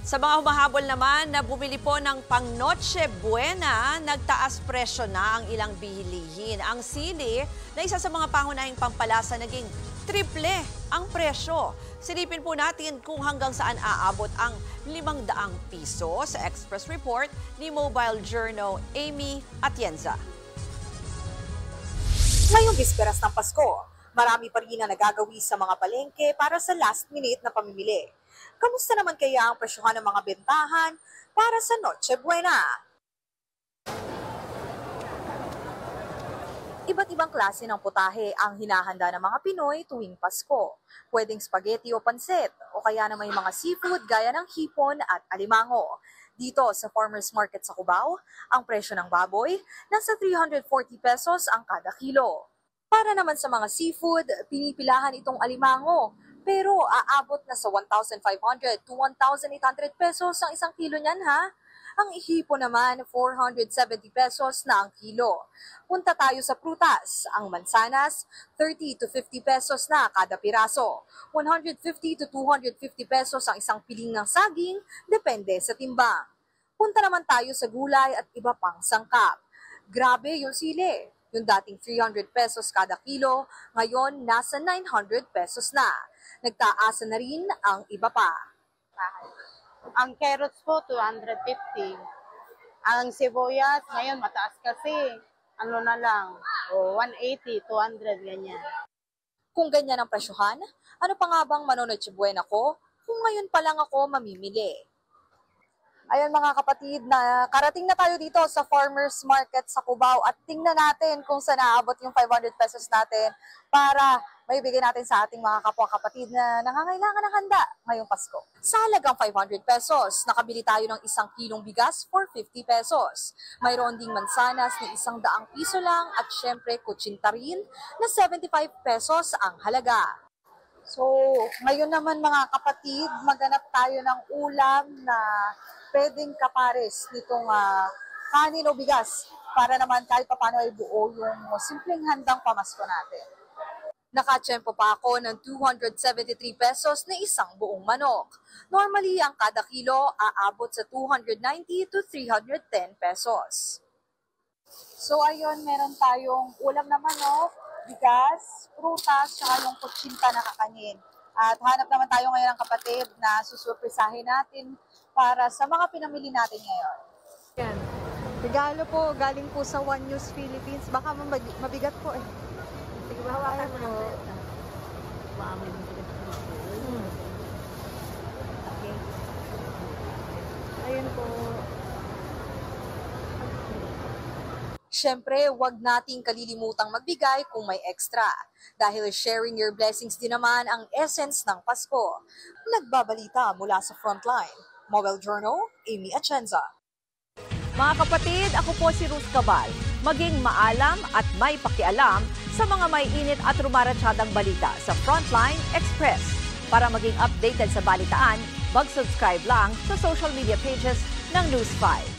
Sa mga humahabol naman na bumili po ng pang Noche Buena, nagtaas presyo na ang ilang bilihin. Ang sili na isa sa mga pangunahing pampalasa naging triple ang presyo. Silipin po natin kung hanggang saan aabot ang 500 piso sa Express Report ni Mobile Journal Amy Atienza. Ngayong bisperas ng Pasko, marami pa rin na nagagawi sa mga palengke para sa last-minute na pamimili. Kamusta naman kaya ang presyohan ng mga bentahan para sa Noche Buena? Iba't ibang klase ng putahe ang hinahanda ng mga Pinoy tuwing Pasko. Pwedeng spaghetti o pansit, o kaya na may mga seafood gaya ng hipon at alimango. Dito sa Farmers Market sa Cubao, ang presyo ng baboy nasa 340 pesos ang kada kilo. Para naman sa mga seafood, pinipilahan itong alimango, pero aabot na sa 1,500 to 1,800 pesos ang isang kilo niyan ha. Ang hipon naman, 470 pesos na ang kilo. Punta tayo sa prutas. Ang mansanas, 30 to 50 pesos na kada piraso. 150 to 250 pesos ang isang piling ng saging, depende sa timbang. Punta naman tayo sa gulay at iba pang sangkap. Grabe yung sili. Yung dating 300 pesos kada kilo, ngayon nasa 900 pesos na. Nagtaasa na rin ang iba pa. Ang carrots po, 250. Ang sibuyas, ngayon mataas kasi. Ano na lang, 180, 200, ganyan. Kung ganyan ang presyohan, ano pa nga bang Noche Buena ko kung ngayon pa lang ako mamimili? Ayan mga kapatid, na karating na tayo dito sa Farmers Market sa Cubao at tingnan natin kung saan naabot yung 500 pesos natin para maibigay natin sa ating mga kapwa-kapatid na nangangailangan ng handa ngayong Pasko. Sa halagang 500 pesos, nakabili tayo ng 1 kilong bigas for 50 pesos. Mayroon ding mansanas na 100 piso lang at syempre kutsinta rin na 75 pesos ang halaga. So, ngayon naman mga kapatid, maghanap tayo ng ulam na pwedeng kapares nitong kanin o bigas para naman kahit paano ay buo yung simpleng handang pamasko natin. Nakatsyempo pa ako ng 273 pesos na isang buong manok. Normally, ang kada kilo aabot sa 290 to 310 pesos. So ayun, meron tayong ulam na manok, bigas, prutas, saka yung kutsinta na kakanin. At hanap naman tayo ngayon ng kapatid na susurprisahin natin para sa mga pinamili natin ngayon. Yan. Regalo po, galing po sa One News Philippines. Baka mabigat po eh. Sige, hawakan mo po. Okay. Ayun po. Siyempre, huwag nating kalilimutang magbigay kung may extra. Dahil sharing your blessings din naman ang essence ng Pasko. Nagbabalita mula sa Frontline. Mobile Journal, Amy Atienza. Mga kapatid, ako po si Ruth Cabal. Maging maalam at may pakialam sa mga may init at rumaratsyadang balita sa Frontline Express. Para maging updated sa balitaan, mag-subscribe lang sa social media pages ng News 5.